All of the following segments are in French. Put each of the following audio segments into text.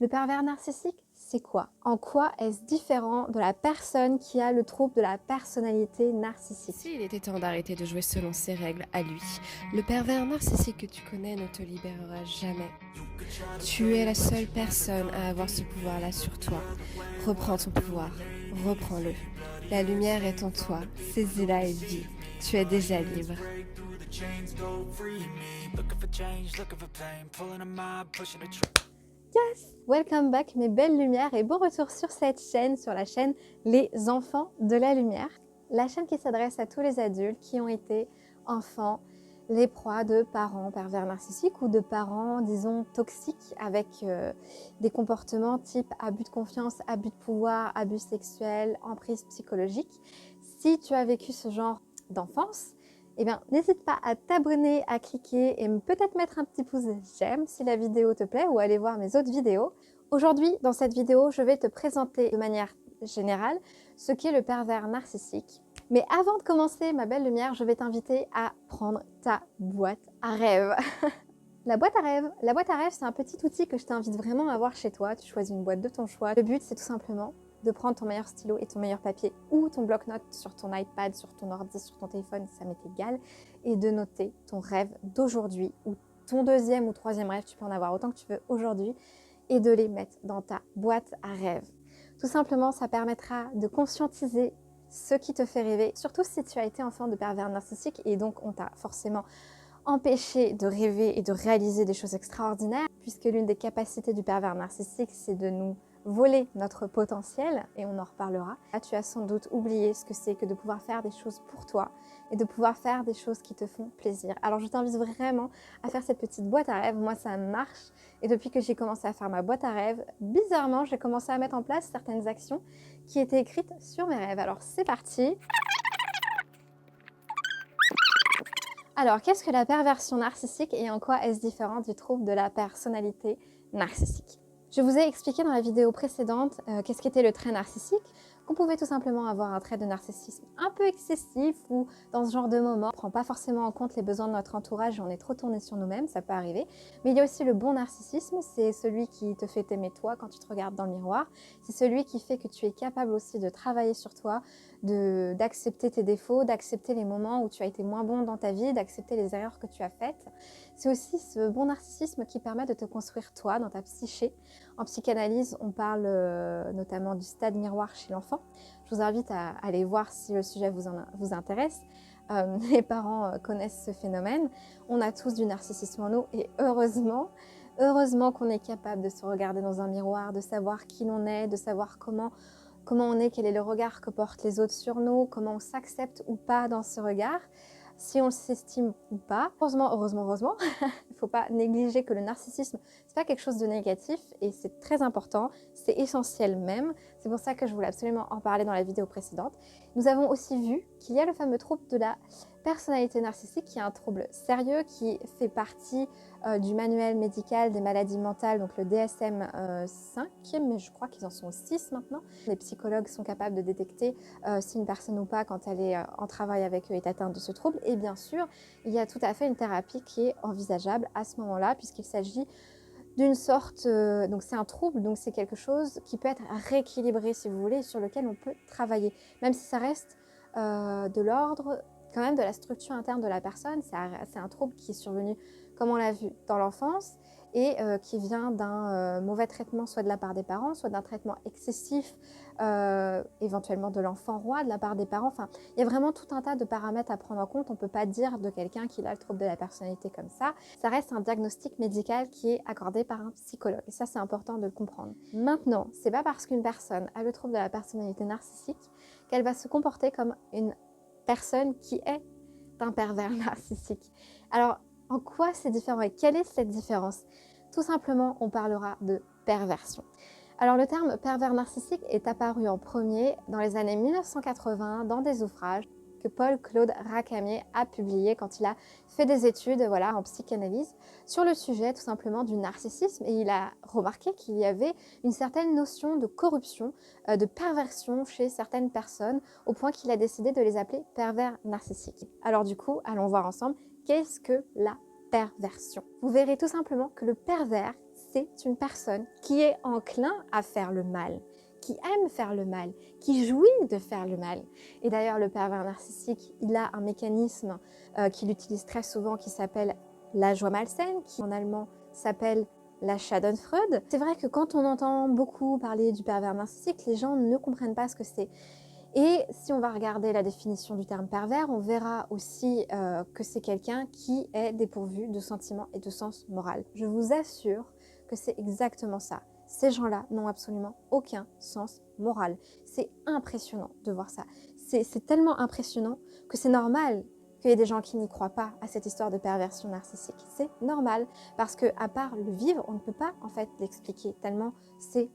Le pervers narcissique, c'est quoi? En quoi est-ce différent de la personne qui a le trouble de la personnalité narcissique? S'il était temps d'arrêter de jouer selon ses règles à lui, le pervers narcissique que tu connais ne te libérera jamais. Tu es la seule personne à avoir ce pouvoir-là sur toi. Reprends ton pouvoir, reprends-le. La lumière est en toi, saisis-la et vis. Tu es déjà libre. Yes! Welcome back mes belles lumières et bon retour sur cette chaîne, sur la chaîne Les Enfants de la Lumière. La chaîne qui s'adresse à tous les adultes qui ont été enfants, les proies de parents pervers narcissiques ou de parents, disons, toxiques avec des comportements type abus de confiance, abus de pouvoir, abus sexuel, emprise psychologique. Si tu as vécu ce genre d'enfance, eh bien, n'hésite pas à t'abonner, à cliquer et peut-être mettre un petit pouce j'aime si la vidéo te plaît ou aller voir mes autres vidéos. Aujourd'hui, dans cette vidéo, je vais te présenter de manière générale ce qu'est le pervers narcissique. Mais avant de commencer, ma belle lumière, je vais t'inviter à prendre ta boîte à rêves. La boîte à rêves, c'est un petit outil que je t'invite vraiment à avoir chez toi. Tu choisis une boîte de ton choix. Le but, c'est tout simplement de prendre ton meilleur stylo et ton meilleur papier ou ton bloc-notes sur ton iPad, sur ton ordi, sur ton téléphone, ça m'est égal, et de noter ton rêve d'aujourd'hui ou ton deuxième ou troisième rêve, tu peux en avoir autant que tu veux aujourd'hui, et de les mettre dans ta boîte à rêves. Tout simplement, ça permettra de conscientiser ce qui te fait rêver, surtout si tu as été enfant de pervers narcissique et donc on t'a forcément empêché de rêver et de réaliser des choses extraordinaires, puisque l'une des capacités du pervers narcissique, c'est de nous voler notre potentiel, et on en reparlera. Là, tu as sans doute oublié ce que c'est que de pouvoir faire des choses pour toi et de pouvoir faire des choses qui te font plaisir. Alors je t'invite vraiment à faire cette petite boîte à rêves. Moi, ça marche, et depuis que j'ai commencé à faire ma boîte à rêves, bizarrement, j'ai commencé à mettre en place certaines actions qui étaient écrites sur mes rêves. Alors c'est parti. Alors, qu'est-ce que la perversion narcissique et en quoi est-ce différent du trouble de la personnalité narcissique? Je vous ai expliqué dans la vidéo précédente qu'est-ce qu'était le trait narcissique, qu'on pouvait tout simplement avoir un trait de narcissisme un peu excessif ou dans ce genre de moment, on ne prend pas forcément en compte les besoins de notre entourage et on est trop tourné sur nous-mêmes, ça peut arriver. Mais il y a aussi le bon narcissisme, c'est celui qui te fait t'aimer toi quand tu te regardes dans le miroir, c'est celui qui fait que tu es capable aussi de travailler sur toi, d'accepter tes défauts, d'accepter les moments où tu as été moins bon dans ta vie, d'accepter les erreurs que tu as faites. C'est aussi ce bon narcissisme qui permet de te construire toi, dans ta psyché. En psychanalyse, on parle notamment du stade miroir chez l'enfant. Je vous invite à aller voir si le sujet vous intéresse. Les parents connaissent ce phénomène. On a tous du narcissisme en nous et heureusement qu'on est capable de se regarder dans un miroir, de savoir qui l'on est, de savoir comment on est, quel est le regard que portent les autres sur nous, comment on s'accepte ou pas dans ce regard, si on s'estime ou pas. Heureusement, il ne faut pas négliger que le narcissisme, c'est pas quelque chose de négatif et c'est très important, c'est essentiel même. C'est pour ça que je voulais absolument en parler dans la vidéo précédente. Nous avons aussi vu qu'il y a le fameux trouble de la personnalité narcissique, qui est un trouble sérieux qui fait partie du manuel médical des maladies mentales, donc le DSM-5, mais je crois qu'ils en sont 6 maintenant. Les psychologues sont capables de détecter si une personne ou pas, quand elle est en travail avec eux, est atteinte de ce trouble. Et bien sûr, il y a tout à fait une thérapie qui est envisageable à ce moment-là, puisqu'il s'agit d'une sorte, donc c'est un trouble, donc c'est quelque chose qui peut être rééquilibré, si vous voulez, et sur lequel on peut travailler, même si ça reste de l'ordre quand même de la structure interne de la personne. C'est un trouble qui est survenu, comme on l'a vu, dans l'enfance et qui vient d'un mauvais traitement, soit de la part des parents, soit d'un traitement excessif, éventuellement de l'enfant roi, de la part des parents. Enfin, il y a vraiment tout un tas de paramètres à prendre en compte. On ne peut pas dire de quelqu'un qu'il a le trouble de la personnalité comme ça. Ça reste un diagnostic médical qui est accordé par un psychologue. Et ça, c'est important de le comprendre. Maintenant, c'est pas parce qu'une personne a le trouble de la personnalité narcissique qu'elle va se comporter comme une personne qui est un pervers narcissique. Alors, en quoi c'est différent et quelle est cette différence? Tout simplement, on parlera de perversion. Alors, le terme pervers narcissique est apparu en premier dans les années 1980 dans des ouvrages que Paul-Claude Racamier a publié quand il a fait des études en psychanalyse sur le sujet tout simplement du narcissisme, et il a remarqué qu'il y avait une certaine notion de corruption, de perversion chez certaines personnes, au point qu'il a décidé de les appeler pervers narcissiques. Alors du coup, allons voir ensemble qu'est-ce que la perversion. Vous verrez tout simplement que le pervers, c'est une personne qui est enclin à faire le mal, qui aime faire le mal, qui jouit de faire le mal. Et d'ailleurs, le pervers narcissique, il a un mécanisme qu'il utilise très souvent qui s'appelle la joie malsaine, qui en allemand s'appelle la Schadenfreude. C'est vrai que quand on entend beaucoup parler du pervers narcissique, les gens ne comprennent pas ce que c'est. Et si on va regarder la définition du terme pervers, on verra aussi que c'est quelqu'un qui est dépourvu de sentiments et de sens moral. Je vous assure que c'est exactement ça. Ces gens-là n'ont absolument aucun sens moral. C'est impressionnant de voir ça. C'est tellement impressionnant que c'est normal qu'il y ait des gens qui n'y croient pas à cette histoire de perversion narcissique. C'est normal parce qu'à part le vivre, on ne peut pas en fait l'expliquer tellement c'est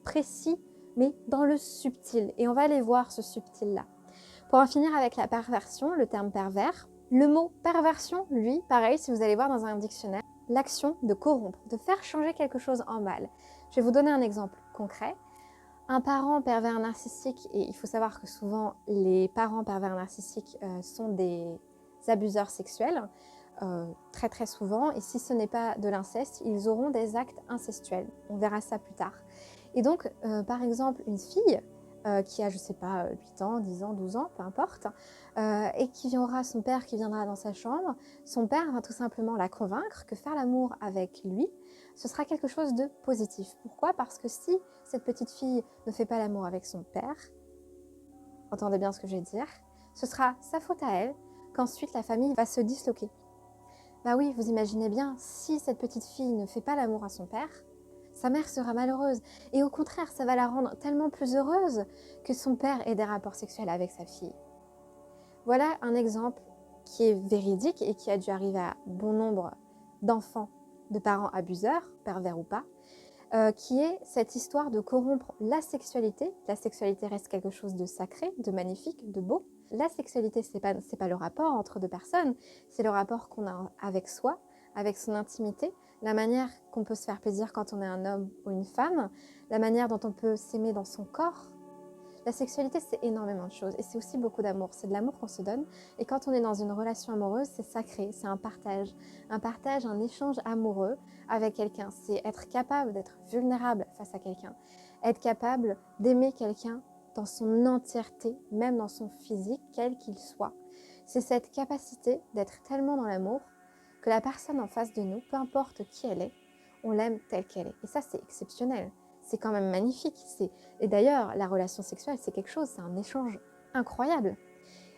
précis, mais dans le subtil. Et on va aller voir ce subtil-là. Pour en finir avec la perversion, le terme pervers, le mot perversion, lui, pareil, si vous allez voir dans un dictionnaire, l'action de corrompre, de faire changer quelque chose en mal. Je vais vous donner un exemple concret. Un parent pervers narcissique, et il faut savoir que souvent les parents pervers narcissiques sont des abuseurs sexuels, très très souvent, et si ce n'est pas de l'inceste, ils auront des actes incestuels. On verra ça plus tard. Et donc, par exemple, une fille qui a, je sais pas, 8 ans, 10 ans, 12 ans, peu importe, et qui aura son père qui viendra dans sa chambre, son père va tout simplement la convaincre que faire l'amour avec lui, ce sera quelque chose de positif. Pourquoi? Parce que si cette petite fille ne fait pas l'amour avec son père, entendez bien ce que je vais dire, ce sera sa faute à elle, qu'ensuite la famille va se disloquer. Bah oui, vous imaginez bien, si cette petite fille ne fait pas l'amour à son père, sa mère sera malheureuse. Et au contraire, ça va la rendre tellement plus heureuse que son père ait des rapports sexuels avec sa fille. Voilà un exemple qui est véridique et qui a dû arriver à bon nombre d'enfants, de parents abuseurs, pervers ou pas, qui est cette histoire de corrompre la sexualité. La sexualité reste quelque chose de sacré, de magnifique, de beau. La sexualité, c'est pas le rapport entre deux personnes, c'est le rapport qu'on a avec soi, avec son intimité, la manière qu'on peut se faire plaisir quand on est un homme ou une femme, la manière dont on peut s'aimer dans son corps. La sexualité, c'est énormément de choses et c'est aussi beaucoup d'amour. C'est de l'amour qu'on se donne et quand on est dans une relation amoureuse, c'est sacré, c'est un partage, un échange amoureux avec quelqu'un. C'est être capable d'être vulnérable face à quelqu'un, être capable d'aimer quelqu'un dans son entièreté, même dans son physique, quel qu'il soit. C'est cette capacité d'être tellement dans l'amour que la personne en face de nous, peu importe qui elle est, on l'aime telle qu'elle est. Et ça, c'est exceptionnel. C'est quand même magnifique. Et d'ailleurs, la relation sexuelle, c'est quelque chose, c'est un échange incroyable.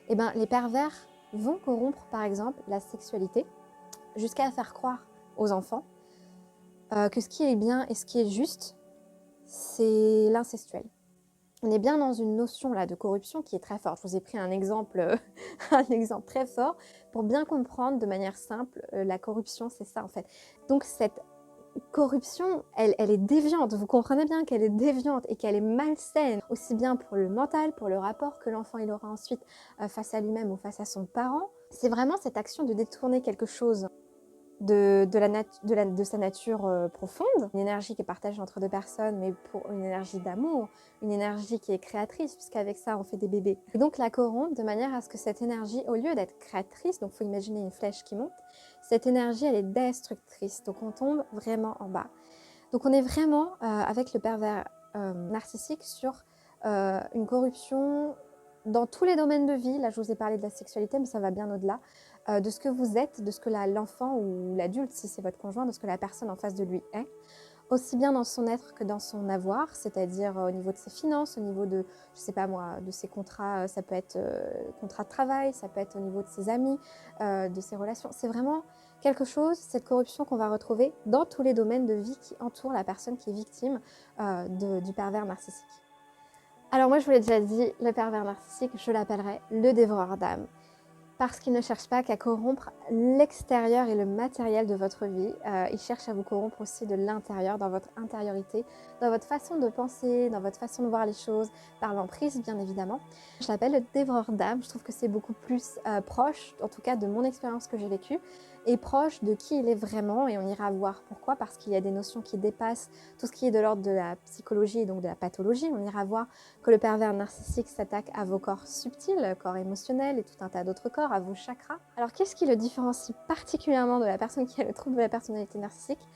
Et bien, les pervers vont corrompre, par exemple, la sexualité jusqu'à faire croire aux enfants que ce qui est bien et ce qui est juste, c'est l'incestuel. On est bien dans une notion là de corruption qui est très forte. Je vous ai pris un exemple très fort pour bien comprendre de manière simple la corruption, c'est ça en fait. Donc cette corruption, elle est déviante. Vous comprenez bien qu'elle est déviante et qu'elle est malsaine, aussi bien pour le mental, pour le rapport que l'enfant il aura ensuite face à lui-même ou face à son parent. C'est vraiment cette action de détourner quelque chose de sa nature profonde, une énergie qui est partagée entre deux personnes, mais pour une énergie d'amour, une énergie qui est créatrice, puisqu'avec ça on fait des bébés. Et donc la corrompre de manière à ce que cette énergie, au lieu d'être créatrice, donc il faut imaginer une flèche qui monte, cette énergie elle est destructrice, donc on tombe vraiment en bas. Donc on est vraiment avec le pervers narcissique sur une corruption dans tous les domaines de vie. Là je vous ai parlé de la sexualité, mais ça va bien au-delà. De ce que vous êtes, de ce que l'enfant ou l'adulte, si c'est votre conjoint, de ce que la personne en face de lui est, aussi bien dans son être que dans son avoir, c'est-à-dire au niveau de ses finances, au niveau de, je sais pas moi, de ses contrats, ça peut être contrat de travail, ça peut être au niveau de ses amis, de ses relations. C'est vraiment quelque chose, cette corruption qu'on va retrouver dans tous les domaines de vie qui entourent la personne qui est victime du pervers narcissique. Alors moi, je vous l'ai déjà dit, le pervers narcissique, je l'appellerais le dévoreur d'âme. Parce qu'il ne cherche pas qu'à corrompre l'extérieur et le matériel de votre vie. Il cherche à vous corrompre aussi de l'intérieur, dans votre intériorité, dans votre façon de penser, dans votre façon de voir les choses, par l'emprise bien évidemment. Je l'appelle le dévoreur d'âme, je trouve que c'est beaucoup plus proche, en tout cas de mon expérience que j'ai vécue, et proche de qui il est vraiment, et on ira voir pourquoi, parce qu'il y a des notions qui dépassent tout ce qui est de l'ordre de la psychologie et donc de la pathologie. On ira voir que le pervers narcissique s'attaque à vos corps subtils, corps émotionnel et tout un tas d'autres corps, à vos chakras. Alors qu'est-ce qui le différencie particulièrement de la personne qui a le trouble de la personnalité narcissique?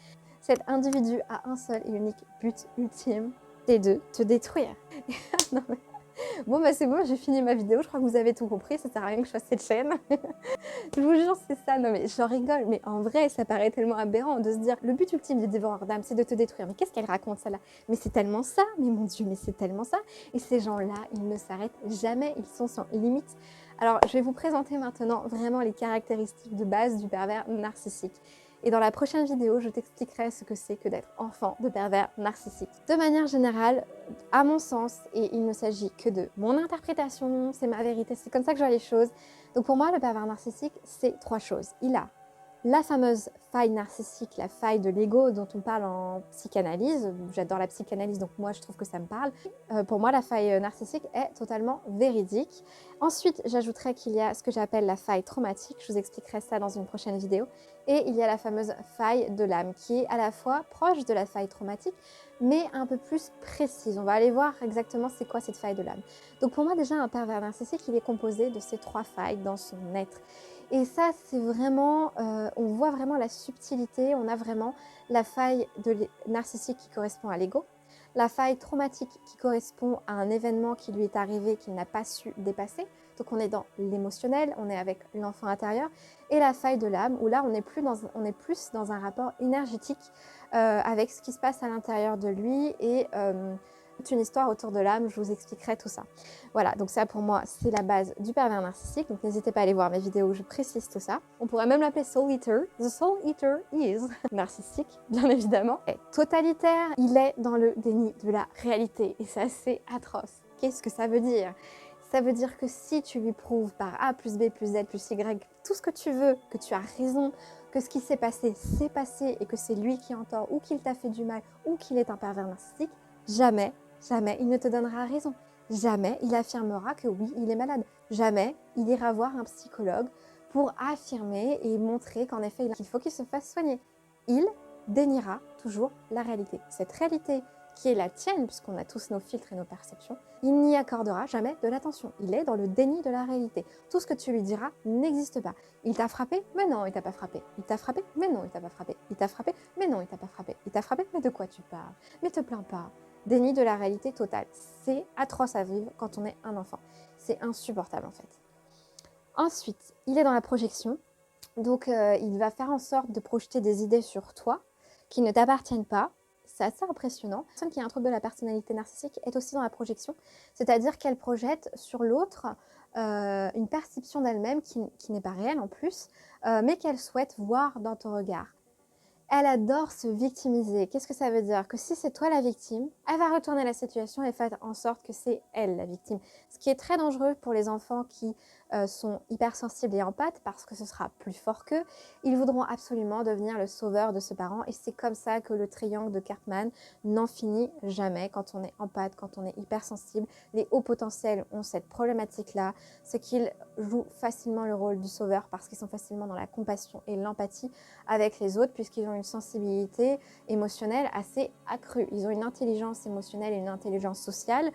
Cet individu a un seul et unique but ultime, c'est de te détruire. Non, mais... Bon bah c'est bon, j'ai fini ma vidéo, je crois que vous avez tout compris, ça sert à rien que je fasse cette chaîne. Je vous jure, c'est ça, non mais j'en rigole, mais en vrai, ça paraît tellement aberrant de se dire, le but ultime du dévoreur d'âme, c'est de te détruire. Mais qu'est-ce qu'elle raconte, celle-là? Mais c'est tellement ça, mais mon Dieu, mais c'est tellement ça. Et ces gens-là, ils ne s'arrêtent jamais, ils sont sans limite. Alors, je vais vous présenter maintenant vraiment les caractéristiques de base du pervers narcissique. Et dans la prochaine vidéo, je t'expliquerai ce que c'est que d'être enfant de pervers narcissique. De manière générale, à mon sens, et il ne s'agit que de mon interprétation, c'est ma vérité, c'est comme ça que je vois les choses. Donc pour moi, le pervers narcissique, c'est 3 choses. Il a la fameuse faille narcissique, la faille de l'ego dont on parle en psychanalyse. J'adore la psychanalyse, donc moi je trouve que ça me parle. Pour moi, la faille narcissique est totalement véridique. Ensuite, j'ajouterais qu'il y a ce que j'appelle la faille traumatique. Je vous expliquerai ça dans une prochaine vidéo. Et il y a la fameuse faille de l'âme qui est à la fois proche de la faille traumatique, mais un peu plus précise. On va aller voir exactement c'est quoi cette faille de l'âme. Donc pour moi, déjà, un pervers narcissique, il est composé de ces 3 failles dans son être. Et ça, c'est vraiment, on voit vraiment la subtilité, on a vraiment la faille narcissique qui correspond à l'ego, la faille traumatique qui correspond à un événement qui lui est arrivé qu'il n'a pas su dépasser. Donc on est dans l'émotionnel, on est avec l'enfant intérieur, et la faille de l'âme, où là on est plus dans un rapport énergétique avec ce qui se passe à l'intérieur de lui et toute une histoire autour de l'âme, je vous expliquerai tout ça. Voilà, donc ça pour moi c'est la base du pervers narcissique, donc n'hésitez pas à aller voir mes vidéos où je précise tout ça. On pourrait même l'appeler Soul Eater. The Soul Eater is narcissique, bien évidemment. Et totalitaire, il est dans le déni de la réalité, et ça c'est atroce. Qu'est-ce que ça veut dire ? Ça veut dire que si tu lui prouves par A plus B plus Z plus Y, tout ce que tu veux, que tu as raison, que ce qui s'est passé, c'est passé et que c'est lui qui en tort ou qu'il t'a fait du mal ou qu'il est un pervers narcissique, jamais, jamais il ne te donnera raison. Jamais il affirmera que oui, il est malade. Jamais il ira voir un psychologue pour affirmer et montrer qu'en effet, il faut qu'il se fasse soigner. Il déniera toujours la réalité. Cette réalité qui est la tienne, puisqu'on a tous nos filtres et nos perceptions, il n'y accordera jamais de l'attention. Il est dans le déni de la réalité. Tout ce que tu lui diras n'existe pas. Il t'a frappé, mais non, il t'a pas frappé. Il t'a frappé, mais non, il t'a pas frappé. Il t'a frappé, mais non, il t'a pas frappé. Il t'a frappé, mais de quoi tu parles? Mais te plains pas. Déni de la réalité totale. C'est atroce à vivre quand on est un enfant. C'est insupportable en fait. Ensuite, il est dans la projection. Donc, il va faire en sorte de projeter des idées sur toi qui ne t'appartiennent pas. C'est assez impressionnant. La personne qui a un trouble de la personnalité narcissique est aussi dans la projection, c'est-à-dire qu'elle projette sur l'autre une perception d'elle-même qui n'est pas réelle en plus, mais qu'elle souhaite voir dans ton regard. Elle adore se victimiser. Qu'est-ce que ça veut dire? Que si c'est toi la victime, elle va retourner la situation et faire en sorte que c'est elle la victime. Ce qui est très dangereux pour les enfants qui sont hypersensibles et empathes parce que ce sera plus fort qu'eux. Ils voudront absolument devenir le sauveur de ce parent et c'est comme ça que le triangle de Cartman n'en finit jamais. Quand on est empathe, quand on est hypersensible, les hauts potentiels ont cette problématique-là. C'est qu'ils jouent facilement le rôle du sauveur parce qu'ils sont facilement dans la compassion et l'empathie avec les autres puisqu'ils ont une sensibilité émotionnelle assez accrue. Ils ont une intelligence émotionnelle et une intelligence sociale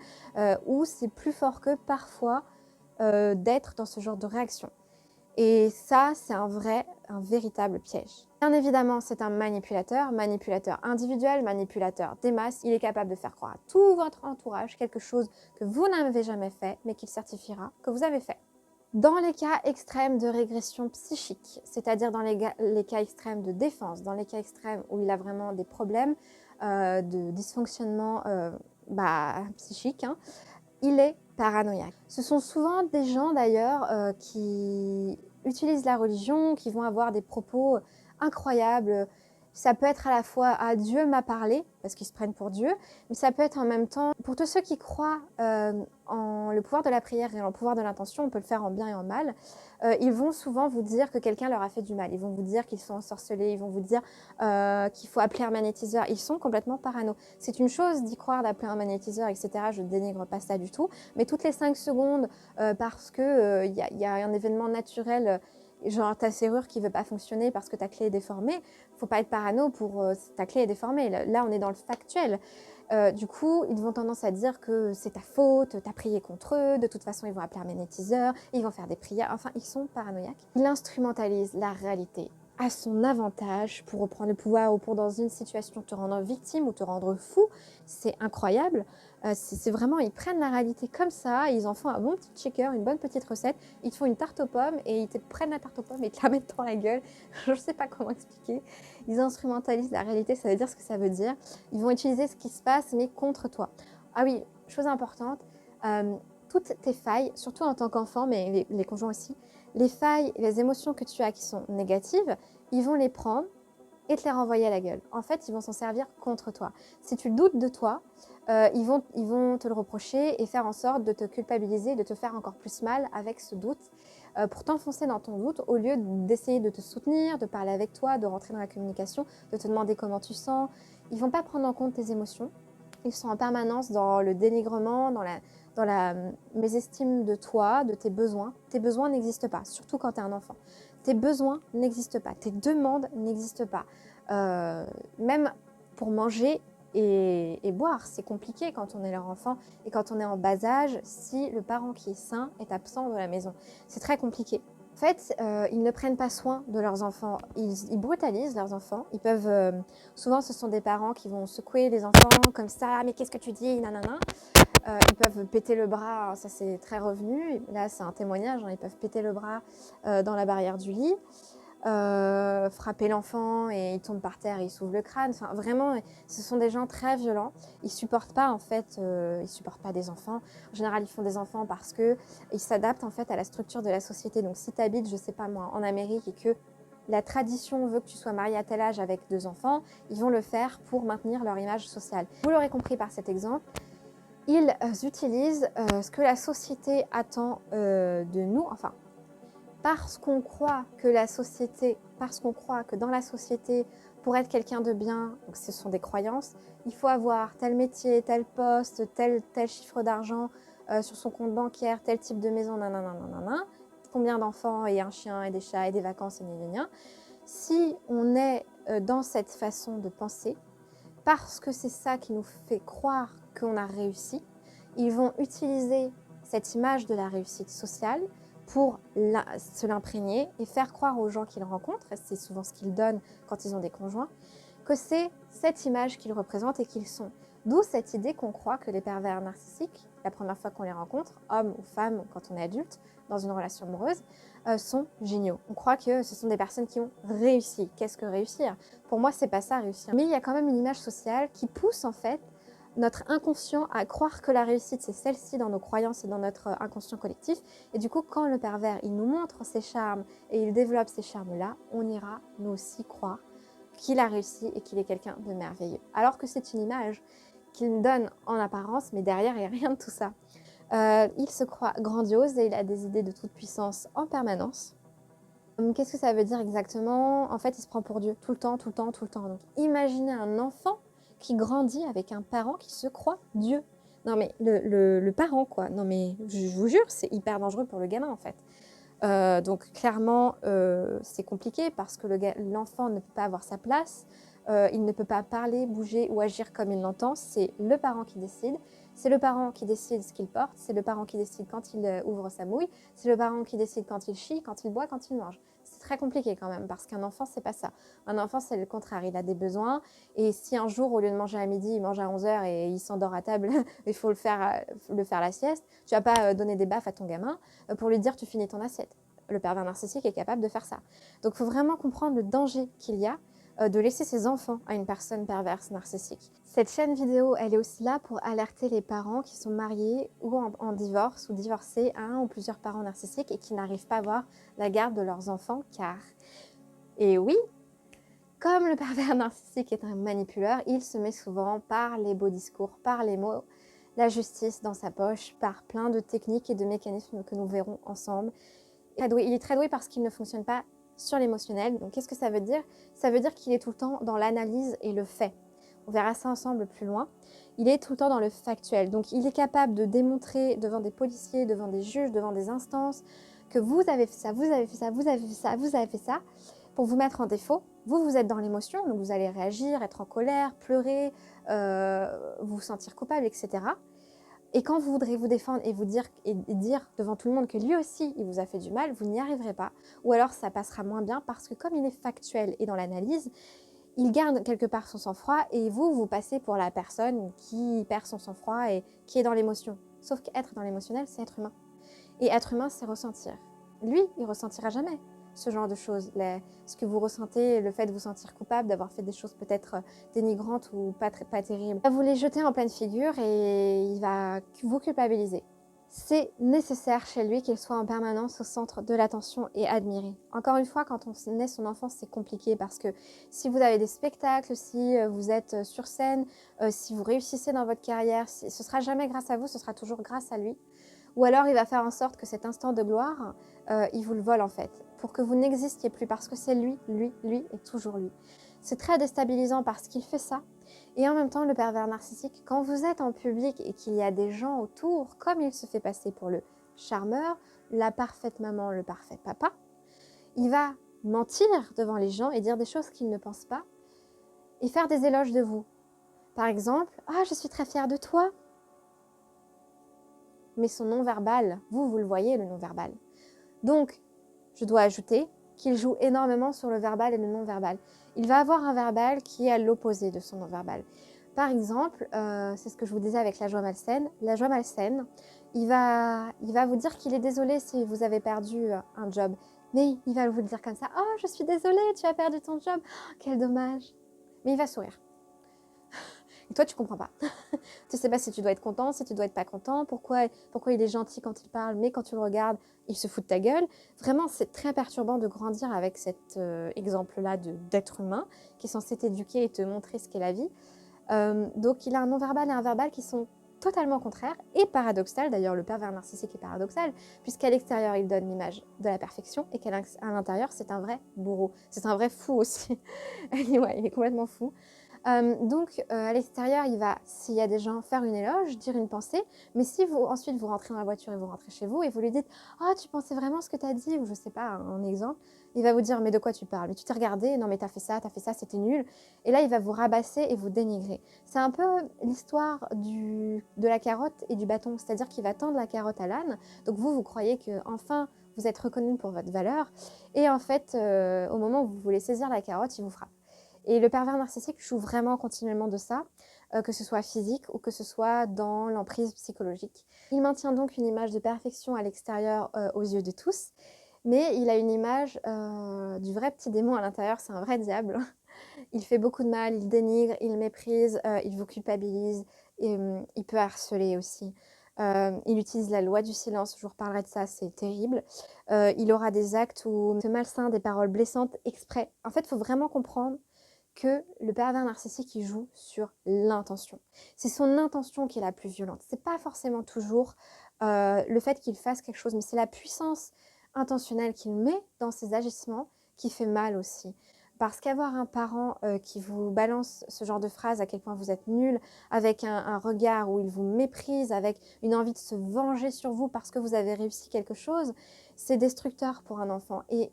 où c'est plus fort que parfois d'être dans ce genre de réaction. Et ça, c'est un véritable piège. Bien évidemment, c'est un manipulateur individuel, manipulateur des masses. Il est capable de faire croire à tout votre entourage quelque chose que vous n'avez jamais fait, mais qu'il certifiera que vous avez fait. Dans les cas extrêmes de régression psychique, c'est-à-dire dans les cas extrêmes de défense, dans les cas extrêmes où il a vraiment des problèmes de dysfonctionnement psychique, il est paranoïaque. Ce sont souvent des gens d'ailleurs qui utilisent la religion, qui vont avoir des propos incroyables. Ça peut être à la fois « Ah, Dieu m'a parlé », parce qu'ils se prennent pour Dieu, mais ça peut être en même temps, pour tous ceux qui croient en le pouvoir de la prière et en le pouvoir de l'intention, on peut le faire en bien et en mal, ils vont souvent vous dire que quelqu'un leur a fait du mal, ils vont vous dire qu'ils sont ensorcelés, ils vont vous dire qu'il faut appeler un magnétiseur, ils sont complètement parano. C'est une chose d'y croire, d'appeler un magnétiseur, etc., je ne dénigre pas ça du tout, mais toutes les 5 secondes, parce qu'il y a un événement naturel, genre ta serrure qui ne veut pas fonctionner parce que ta clé est déformée, il ne faut pas être parano pour ta clé est déformée. Là, on est dans le factuel. Du coup, ils vont tendance à dire que c'est ta faute, tu as prié contre eux, de toute façon, ils vont appeler un magnétiseur, ils vont faire des prières, enfin, ils sont paranoïaques. Ils instrumentalisent la réalité à son avantage pour reprendre le pouvoir ou pour dans une situation te rendre victime ou te rendre fou. C'est incroyable. C'est vraiment, ils prennent la réalité comme ça, ils en font un bon petit shaker, une bonne petite recette, ils te font une tarte aux pommes et ils te prennent la tarte aux pommes et te la mettent dans la gueule. Je ne sais pas comment expliquer. Ils instrumentalisent la réalité, ça veut dire ce que ça veut dire. Ils vont utiliser ce qui se passe mais contre toi. Ah oui, chose importante, toutes tes failles, surtout en tant qu'enfant, mais les conjoints aussi, les failles et les émotions que tu as qui sont négatives, ils vont les prendre et te les renvoyer à la gueule. En fait, ils vont s'en servir contre toi. Si tu doutes de toi, ils vont te le reprocher et faire en sorte de te culpabiliser, de te faire encore plus mal avec ce doute, pour t'enfoncer dans ton doute au lieu d'essayer de te soutenir, de parler avec toi, de rentrer dans la communication, de te demander comment tu sens. Ils ne vont pas prendre en compte tes émotions. Ils sont en permanence dans le dénigrement, dans la mésestime de toi, de tes besoins. Tes besoins n'existent pas, surtout quand tu es un enfant. Tes besoins n'existent pas, tes demandes n'existent pas. Même pour manger et boire, c'est compliqué quand on est leur enfant et quand on est en bas âge, si le parent qui est sain est absent de la maison. C'est très compliqué. En fait, ils ne prennent pas soin de leurs enfants, ils brutalisent leurs enfants. Ils peuvent, souvent ce sont des parents qui vont secouer les enfants comme ça, mais qu'est-ce que tu dis, nanana. Ils peuvent péter le bras, ça c'est très revenu, là c'est un témoignage, hein, ils peuvent péter le bras dans la barrière du lit, frapper l'enfant et il tombe par terre et il s'ouvre le crâne. Enfin, vraiment, ce sont des gens très violents. Ils supportent pas en fait, ils supportent pas des enfants. En général, ils font des enfants parce que ils s'adaptent en fait à la structure de la société. Donc, si tu habites, je sais pas moi, en Amérique et que la tradition veut que tu sois marié à tel âge avec 2 enfants, ils vont le faire pour maintenir leur image sociale. Vous l'aurez compris par cet exemple. Ils utilisent ce que la société attend de nous, enfin, parce qu'on croit que dans la société, pour être quelqu'un de bien, donc ce sont des croyances, il faut avoir tel métier, tel poste, tel chiffre d'argent sur son compte bancaire, tel type de maison, nanana, combien d'enfants et un chien et des chats et des vacances et gna. Si on est dans cette façon de penser, parce que c'est ça qui nous fait croire qu'on a réussi, ils vont utiliser cette image de la réussite sociale pour se l'imprégner et faire croire aux gens qu'ils rencontrent, c'est souvent ce qu'ils donnent quand ils ont des conjoints, que c'est cette image qu'ils représentent et qu'ils sont. D'où cette idée qu'on croit que les pervers narcissiques, la première fois qu'on les rencontre, hommes ou femmes, quand on est adulte, dans une relation amoureuse, sont géniaux. On croit que ce sont des personnes qui ont réussi. Qu'est-ce que réussir? Pour moi, c'est pas ça, réussir. Mais il y a quand même une image sociale qui pousse en fait notre inconscient à croire que la réussite, c'est celle-ci dans nos croyances et dans notre inconscient collectif. Et du coup, quand le pervers, il nous montre ses charmes et il développe ces charmes-là, on ira nous aussi croire qu'il a réussi et qu'il est quelqu'un de merveilleux. Alors que c'est une image qu'il donne en apparence, mais derrière, il n'y a rien de tout ça. Il se croit grandiose et il a des idées de toute puissance en permanence. Qu'est-ce que ça veut dire exactement? En fait, il se prend pour Dieu tout le temps. Donc, imaginez un enfant qui grandit avec un parent qui se croit Dieu. Non mais le parent quoi, non mais je vous jure, c'est hyper dangereux pour le gamin en fait. Donc clairement, c'est compliqué parce que l'enfant ne peut pas avoir sa place, il ne peut pas parler, bouger ou agir comme il l'entend, c'est le parent qui décide. C'est le parent qui décide ce qu'il porte, c'est le parent qui décide quand il ouvre sa mouille, c'est le parent qui décide quand il chie, quand il boit, quand il mange. C'est très compliqué quand même, parce qu'un enfant, c'est pas ça. Un enfant, c'est le contraire, il a des besoins, et si un jour, au lieu de manger à midi, il mange à 11 h et il s'endort à table, il faut le faire la sieste, tu vas pas donner des baffes à ton gamin pour lui dire tu finis ton assiette. Le pervers narcissique est capable de faire ça. Donc il faut vraiment comprendre le danger qu'il y a de laisser ses enfants à une personne perverse narcissique. Cette chaîne vidéo, elle est aussi là pour alerter les parents qui sont mariés ou en divorce ou divorcés à un ou plusieurs parents narcissiques et qui n'arrivent pas à avoir la garde de leurs enfants car, et oui, comme le pervers narcissique est un manipuleur, il se met souvent par les beaux discours, par les mots, la justice dans sa poche, par plein de techniques et de mécanismes que nous verrons ensemble. Il est très doué parce qu'il ne fonctionne pas sur l'émotionnel. Donc, qu'est-ce que ça veut dire? Ça veut dire qu'il est tout le temps dans l'analyse et le fait. On verra ça ensemble plus loin. Il est tout le temps dans le factuel. Donc, il est capable de démontrer devant des policiers, devant des juges, devant des instances, que vous avez fait ça, vous avez fait ça, vous avez fait ça, vous avez fait ça, pour vous mettre en défaut. Vous êtes dans l'émotion, donc vous allez réagir, être en colère, pleurer, vous sentir coupable, etc. Et quand vous voudrez vous défendre et dire devant tout le monde que lui aussi, il vous a fait du mal, vous n'y arriverez pas. Ou alors ça passera moins bien parce que comme il est factuel et dans l'analyse, il garde quelque part son sang-froid et vous passez pour la personne qui perd son sang-froid et qui est dans l'émotion. Sauf qu'être dans l'émotionnel, c'est être humain. Et être humain, c'est ressentir. Lui, il ressentira jamais ce genre de choses. Ce que vous ressentez, le fait de vous sentir coupable, d'avoir fait des choses peut-être dénigrantes ou pas terribles. Il va vous les jeter en pleine figure et il va vous culpabiliser. C'est nécessaire chez lui qu'il soit en permanence au centre de l'attention et admiré. Encore une fois, quand on naît son enfant, c'est compliqué parce que si vous avez des spectacles, si vous êtes sur scène, si vous réussissez dans votre carrière, ce sera jamais grâce à vous, ce sera toujours grâce à lui. Ou alors il va faire en sorte que cet instant de gloire, il vous le vole en fait, pour que vous n'existiez plus, parce que c'est lui et toujours lui. C'est très déstabilisant parce qu'il fait ça. Et en même temps, le pervers narcissique, quand vous êtes en public et qu'il y a des gens autour, comme il se fait passer pour le charmeur, la parfaite maman, le parfait papa, il va mentir devant les gens et dire des choses qu'il ne pense pas et faire des éloges de vous. Par exemple, « Ah, je suis très fière de toi !» Mais son non-verbal, vous le voyez, le non-verbal. Donc, je dois ajouter qu'il joue énormément sur le verbal et le non-verbal. Il va avoir un verbal qui est à l'opposé de son non-verbal. Par exemple, c'est ce que je vous disais avec la joie malsaine. La joie malsaine, il va vous dire qu'il est désolé si vous avez perdu un job. Mais il va vous le dire comme ça. « Oh, je suis désolée, tu as perdu ton job. Oh, quel dommage. » Mais il va sourire. Et toi, tu comprends pas. Tu sais pas si tu dois être content, si tu dois être pas content, pourquoi il est gentil quand il parle, mais quand tu le regardes, il se fout de ta gueule. Vraiment, c'est très perturbant de grandir avec cet exemple-là d'être humain qui est censé t'éduquer et te montrer ce qu'est la vie. Donc, il a un non-verbal et un verbal qui sont totalement contraires et paradoxal. D'ailleurs, le pervers narcissique est paradoxal, puisqu'à l'extérieur, il donne l'image de la perfection et qu'à l'intérieur, c'est un vrai bourreau. C'est un vrai fou aussi. Ouais, il est complètement fou. Donc, à l'extérieur, il va, s'il y a des gens, faire une éloge, dire une pensée. Mais si ensuite vous rentrez dans la voiture et vous rentrez chez vous et vous lui dites « Ah, tu pensais vraiment ce que tu as dit ?» ou je sais pas, un exemple, il va vous dire « Mais de quoi tu parles? Mais tu t'es regardé? Non, mais t'as fait ça, c'était nul. » Et là, il va vous rabasser et vous dénigrer. C'est un peu l'histoire de la carotte et du bâton. C'est-à-dire qu'il va tendre la carotte à l'âne. Donc vous croyez que enfin vous êtes reconnu pour votre valeur. Et en fait, au moment où vous voulez saisir la carotte, il vous frappe. Et le pervers narcissique joue vraiment continuellement de ça, que ce soit physique ou que ce soit dans l'emprise psychologique. Il maintient donc une image de perfection à l'extérieur aux yeux de tous, mais il a une image du vrai petit démon à l'intérieur, c'est un vrai diable. Il fait beaucoup de mal, il dénigre, il méprise, il vous culpabilise, et, il peut harceler aussi. Il utilise la loi du silence, je vous reparlerai de ça, c'est terrible. Il aura des actes où malsains, des paroles blessantes exprès. En fait, il faut vraiment comprendre que le pervers narcissique, il joue sur l'intention. C'est son intention qui est la plus violente. C'est pas forcément toujours le fait qu'il fasse quelque chose, mais c'est la puissance intentionnelle qu'il met dans ses agissements qui fait mal aussi. Parce qu'avoir un parent qui vous balance ce genre de phrase à quel point vous êtes nul, avec un regard où il vous méprise, avec une envie de se venger sur vous parce que vous avez réussi quelque chose, c'est destructeur pour un enfant. Et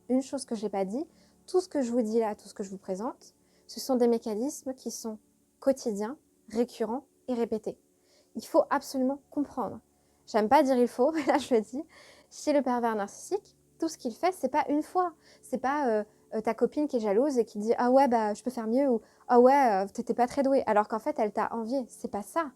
une chose que je n'ai pas dit, tout ce que je vous dis là, tout ce que je vous présente, ce sont des mécanismes qui sont quotidiens, récurrents et répétés. Il faut absolument comprendre. J'aime pas dire il faut, mais là je le dis. Chez le pervers narcissique, tout ce qu'il fait, c'est pas une fois. C'est pas ta copine qui est jalouse et qui dit ah ouais bah je peux faire mieux ou ah ouais t'étais pas très douée alors qu'en fait elle t'a envié. C'est pas ça.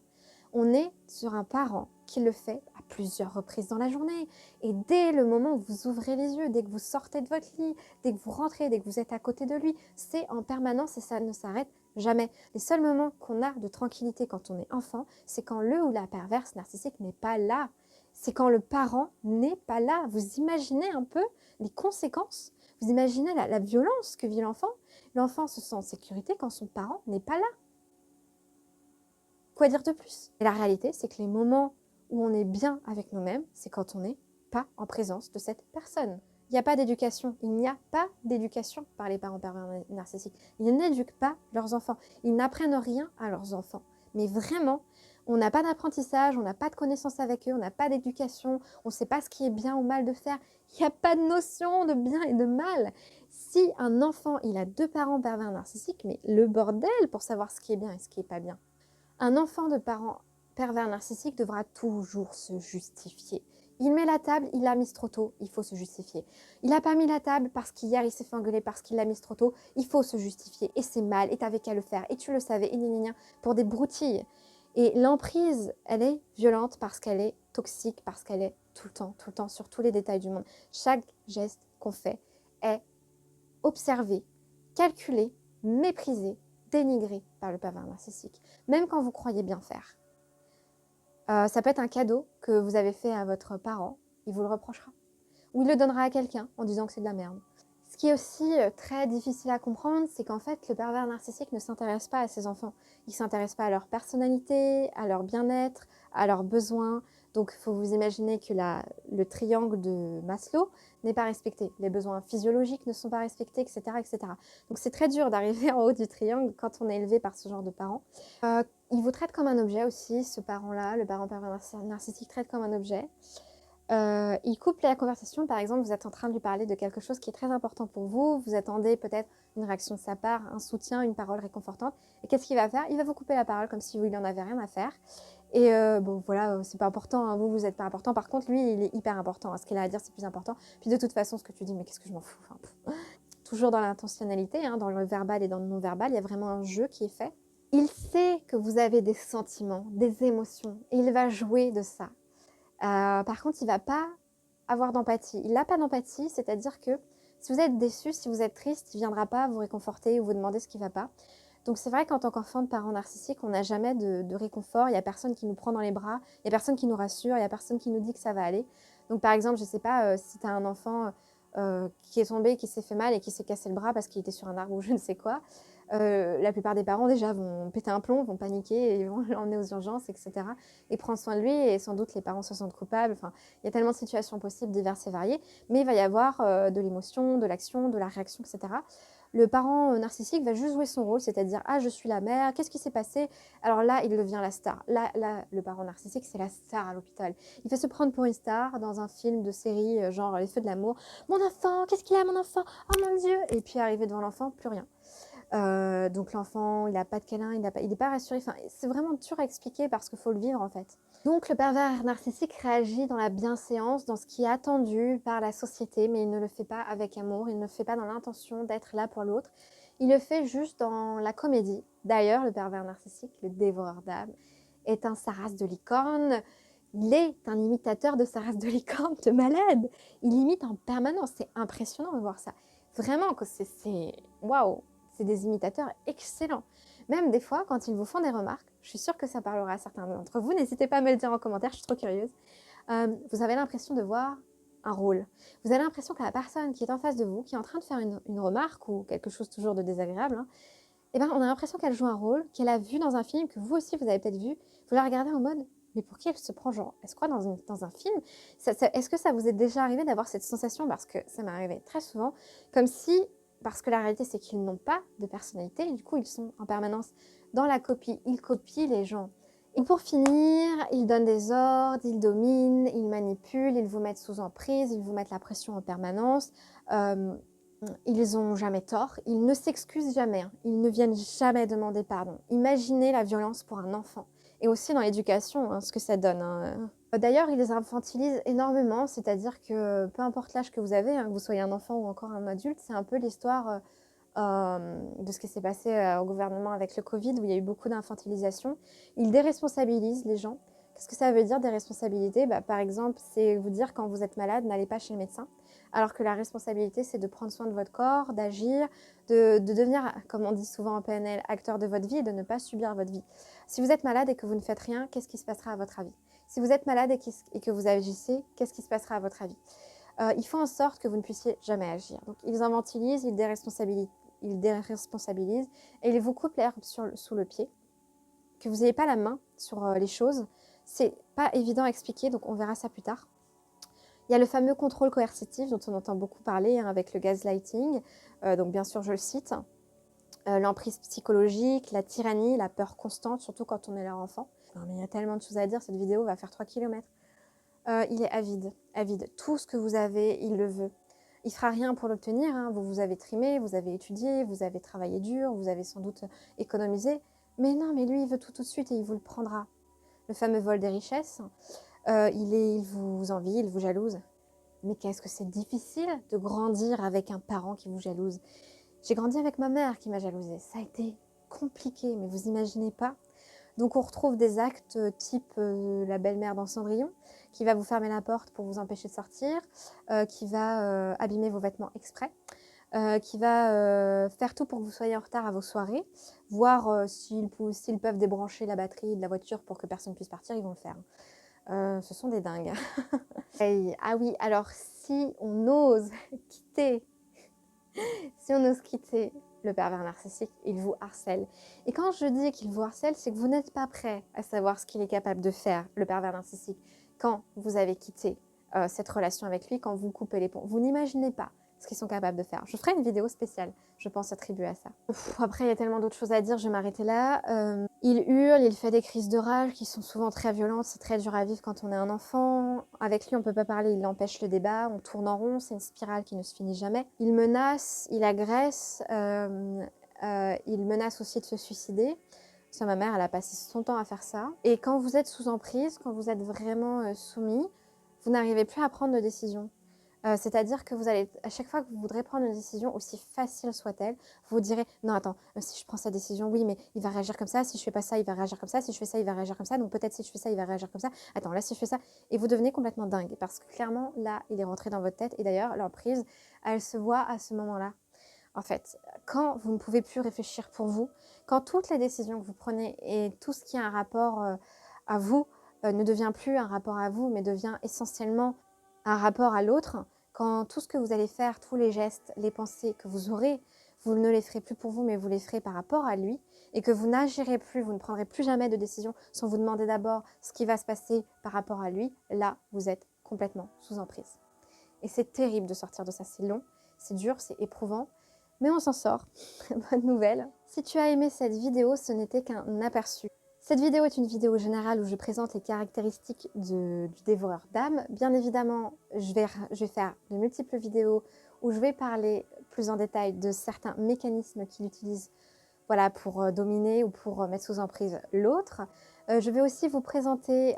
On est sur un parent qui le fait à plusieurs reprises dans la journée. Et dès le moment où vous ouvrez les yeux, dès que vous sortez de votre lit, dès que vous rentrez, dès que vous êtes à côté de lui, c'est en permanence et ça ne s'arrête jamais. Les seuls moments qu'on a de tranquillité quand on est enfant, c'est quand le ou la perverse narcissique n'est pas là. C'est quand le parent n'est pas là. Vous imaginez un peu les conséquences? Vous imaginez la violence que vit l'enfant? L'enfant se sent en sécurité quand son parent n'est pas là. Quoi dire de plus? Et la réalité, c'est que les moments où on est bien avec nous-mêmes, c'est quand on n'est pas en présence de cette personne. Il n'y a pas d'éducation. Il n'y a pas d'éducation par les parents pervers narcissiques. Ils n'éduquent pas leurs enfants. Ils n'apprennent rien à leurs enfants. Mais vraiment, on n'a pas d'apprentissage, on n'a pas de connaissances avec eux, on n'a pas d'éducation, on ne sait pas ce qui est bien ou mal de faire. Il n'y a pas de notion de bien et de mal. Si un enfant, il a 2 parents pervers narcissiques, mais le bordel pour savoir ce qui est bien et ce qui n'est pas bien. Un enfant de parents pervers narcissique devra toujours se justifier. Il met la table, il l'a mise trop tôt, il faut se justifier. Il n'a pas mis la table parce qu'hier il s'est fait engueuler parce qu'il l'a mise trop tôt, il faut se justifier. Et c'est mal, et t'avais qu'à le faire, et tu le savais, et gna gna gna, pour des broutilles. Et l'emprise, elle est violente parce qu'elle est toxique, parce qu'elle est tout le temps, sur tous les détails du monde. Chaque geste qu'on fait est observé, calculé, méprisé, dénigré par le pervers narcissique, même quand vous croyez bien faire. Ça peut être un cadeau que vous avez fait à votre parent, il vous le reprochera. Ou il le donnera à quelqu'un en disant que c'est de la merde. Ce qui est aussi très difficile à comprendre, c'est qu'en fait, le pervers narcissique ne s'intéresse pas à ses enfants. Il ne s'intéresse pas à leur personnalité, à leur bien-être, à leurs besoins. Donc, il faut vous imaginer que le triangle de Maslow n'est pas respecté. Les besoins physiologiques ne sont pas respectés, etc. etc. Donc, c'est très dur d'arriver en haut du triangle quand on est élevé par ce genre de parents. Il vous traite comme un objet aussi, ce parent-là, le parent pervers narcissique traite comme un objet. Il coupe la conversation, par exemple, vous êtes en train de lui parler de quelque chose qui est très important pour vous, vous attendez peut-être une réaction de sa part, un soutien, une parole réconfortante, et qu'est-ce qu'il va faire? Il va vous couper la parole comme si il n'en avait rien à faire. Et bon, voilà, c'est pas important, hein, vous n'êtes pas important, par contre, lui, il est hyper important, hein, ce qu'il a à dire, c'est plus important. Puis de toute façon, ce que tu dis, mais qu'est-ce que je m'en fous, enfin, toujours dans l'intentionnalité, hein, dans le verbal et dans le non-verbal, il y a vraiment un jeu qui est fait. Il sait que vous avez des sentiments, des émotions, et il va jouer de ça. Par contre, il ne va pas avoir d'empathie. Il n'a pas d'empathie, c'est-à-dire que si vous êtes déçu, si vous êtes triste, il ne viendra pas vous réconforter ou vous demander ce qui ne va pas. Donc c'est vrai qu'en tant qu'enfant de parents narcissiques, on n'a jamais de réconfort. Il n'y a personne qui nous prend dans les bras, il n'y a personne qui nous rassure, il n'y a personne qui nous dit que ça va aller. Donc par exemple, je ne sais pas, si tu as un enfant qui est tombé, qui s'est fait mal et qui s'est cassé le bras parce qu'il était sur un arbre ou je ne sais quoi, la plupart des parents déjà vont péter un plomb, vont paniquer et vont l'emmener aux urgences, etc. Et prendre soin de lui, et sans doute les parents se sentent coupables. Enfin, il y a tellement de situations possibles, diverses et variées, mais il va y avoir de l'émotion, de l'action, de la réaction, etc. Le parent narcissique va juste jouer son rôle, c'est-à-dire « Ah, je suis la mère, qu'est-ce qui s'est passé ?» Alors là, il devient la star. Là, le parent narcissique, c'est la star à l'hôpital. Il fait se prendre pour une star dans un film de série, genre Les Feux de l'amour. « Mon enfant, qu'est-ce qu'il a, mon enfant? Oh mon Dieu !» Et puis arrivé devant l'enfant, plus rien. Donc l'enfant, il n'a pas de câlin, il n'est pas rassuré. Enfin, c'est vraiment dur à expliquer parce qu'il faut le vivre en fait. Donc le pervers narcissique réagit dans la bienséance, dans ce qui est attendu par la société, mais il ne le fait pas avec amour, il ne le fait pas dans l'intention d'être là pour l'autre. Il le fait juste dans la comédie. D'ailleurs, le pervers narcissique, le dévoreur d'âme, est un Sarras de licorne. Il est un imitateur de Sarras de licorne, de malade. Il imite en permanence. C'est impressionnant de voir ça. Vraiment, que c'est waouh. C'est des imitateurs excellents. Même des fois, quand ils vous font des remarques, je suis sûre que ça parlera à certains d'entre vous, n'hésitez pas à me le dire en commentaire, je suis trop curieuse. Vous avez l'impression de voir un rôle. Vous avez l'impression que la personne qui est en face de vous, qui est en train de faire une remarque ou quelque chose toujours de désagréable, hein, eh ben, on a l'impression qu'elle joue un rôle, qu'elle a vu dans un film, que vous aussi vous avez peut-être vu. Vous la regardez en mode, mais pour qui elle se prend, genre, est-ce quoi dans un film? Est-ce que ça vous est déjà arrivé d'avoir cette sensation? Parce que ça m'est arrivé très souvent, comme si... Parce que la réalité, c'est qu'ils n'ont pas de personnalité. Et du coup, ils sont en permanence dans la copie. Ils copient les gens. Et pour finir, ils donnent des ordres, ils dominent, ils manipulent, ils vous mettent sous emprise, ils vous mettent la pression en permanence. Ils n'ont jamais tort. Ils ne s'excusent jamais. Hein. Ils ne viennent jamais demander pardon. Imaginez la violence pour un enfant. Et aussi dans l'éducation, hein, ce que ça donne. Hein. D'ailleurs, ils les infantilisent énormément, c'est-à-dire que peu importe l'âge que vous avez, hein, que vous soyez un enfant ou encore un adulte, c'est un peu l'histoire de ce qui s'est passé au gouvernement avec le Covid, où il y a eu beaucoup d'infantilisation. Ils déresponsabilisent les gens. Qu'est-ce que ça veut dire, déresponsabilité? Par exemple, c'est vous dire quand vous êtes malade, n'allez pas chez le médecin. Alors que la responsabilité, c'est de prendre soin de votre corps, d'agir, de devenir, comme on dit souvent en PNL, acteur de votre vie et de ne pas subir votre vie. Si vous êtes malade et que vous ne faites rien, qu'est-ce qui se passera à votre avis? Si vous êtes malade et que vous agissez, qu'est-ce qui se passera à votre avis? Ils font en sorte que vous ne puissiez jamais agir. Donc, ils infantilisent, ils déresponsabilisent et ils vous coupent l'herbe sous le pied. Que vous n'ayez pas la main sur les choses, c'est pas évident à expliquer, donc on verra ça plus tard. Il y a le fameux contrôle coercitif dont on entend beaucoup parler hein, avec le gaslighting. Donc bien sûr, je le cite. L'emprise psychologique, la tyrannie, la peur constante, surtout quand on est leur enfant. Non, mais il y a tellement de choses à dire, cette vidéo va faire 3 km. Il est avide, avide. Tout ce que vous avez, il le veut. Il ne fera rien pour l'obtenir. Hein. Vous avez trimé, vous avez étudié, vous avez travaillé dur, vous avez sans doute économisé. Mais non, mais lui, il veut tout de suite et il vous le prendra. le fameux vol des richesses. Il vous envie, il vous jalouse. Mais qu'est-ce que c'est difficile de grandir avec un parent qui vous jalouse. J'ai grandi avec ma mère qui m'a jalousée. Ça a été compliqué, mais vous imaginez pas. Donc on retrouve des actes type la belle-mère dans Cendrillon, qui va vous fermer la porte pour vous empêcher de sortir, qui va abîmer vos vêtements exprès, qui va faire tout pour que vous soyez en retard à vos soirées, voir s'ils peuvent débrancher la batterie de la voiture pour que personne ne puisse partir, ils vont le faire. Ce sont des dingues. Ah oui, alors si on ose quitter, le pervers narcissique, il vous harcèle. Et quand je dis qu'il vous harcèle, c'est que vous n'êtes pas prêt à savoir ce qu'il est capable de faire, le pervers narcissique, quand vous avez quitté cette relation avec lui, quand vous coupez les ponts. Vous n'imaginez pas ce qu'ils sont capables de faire. Je ferai une vidéo spéciale, je pense, attribuée à ça. Après, il y a tellement d'autres choses à dire, je vais m'arrêter là. Il hurle, il fait des crises de rage qui sont souvent très violentes, c'est très dur à vivre quand on est un enfant. Avec lui, on ne peut pas parler, il empêche le débat, on tourne en rond, c'est une spirale qui ne se finit jamais. Il menace, il agresse, il menace aussi de se suicider. Ça, ma mère, elle a passé son temps à faire ça. Et quand vous êtes sous emprise, quand vous êtes vraiment soumis, vous n'arrivez plus à prendre de décision. C'est-à-dire que vous allez, à chaque fois que vous voudrez prendre une décision, aussi facile soit-elle, vous direz « Non, attends, si je prends cette décision, oui, mais il va réagir comme ça. Si je fais pas ça, il va réagir comme ça. Si je fais ça, il va réagir comme ça. Donc peut-être si je fais ça, il va réagir comme ça. Attends, là, si je fais ça… » Et vous devenez complètement dingue parce que clairement, là, il est rentré dans votre tête. Et d'ailleurs, l'emprise, elle se voit à ce moment-là. En fait, quand vous ne pouvez plus réfléchir pour vous, quand toutes les décisions que vous prenez et tout ce qui a un rapport à vous ne devient plus un rapport à vous, mais devient essentiellement un rapport à l'autre, quand tout ce que vous allez faire, tous les gestes, les pensées que vous aurez, vous ne les ferez plus pour vous, mais vous les ferez par rapport à lui, et que vous n'agirez plus, vous ne prendrez plus jamais de décision sans vous demander d'abord ce qui va se passer par rapport à lui, là, vous êtes complètement sous emprise. Et c'est terrible de sortir de ça, c'est long, c'est dur, c'est éprouvant, mais on s'en sort. Bonne nouvelle. Si tu as aimé cette vidéo, ce n'était qu'un aperçu. Cette vidéo est une vidéo générale où je présente les caractéristiques du dévoreur d'âme. Bien évidemment, je vais faire de multiples vidéos où je vais parler plus en détail de certains mécanismes qu'il utilise pour dominer ou pour mettre sous emprise l'autre. Je vais aussi vous présenter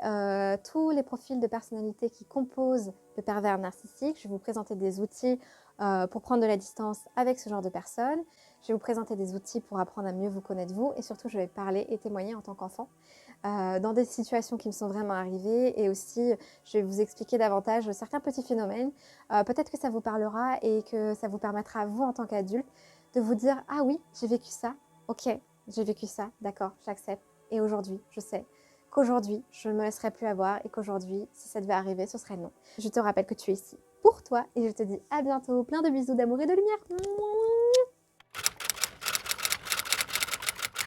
tous les profils de personnalité qui composent le pervers narcissique. Je vais vous présenter des outils pour prendre de la distance avec ce genre de personnes. Je vais vous présenter des outils pour apprendre à mieux vous connaître vous et surtout je vais parler et témoigner en tant qu'enfant dans des situations qui me sont vraiment arrivées et aussi je vais vous expliquer davantage certains petits phénomènes. Peut-être que ça vous parlera et que ça vous permettra à vous en tant qu'adulte de vous dire « Ah oui, j'ai vécu ça, ok, j'ai vécu ça, d'accord, j'accepte et aujourd'hui je sais qu'aujourd'hui je ne me laisserai plus avoir et qu'aujourd'hui si ça devait arriver ce serait non. » Je te rappelle que tu es ici pour toi et je te dis à bientôt, plein de bisous d'amour et de lumière.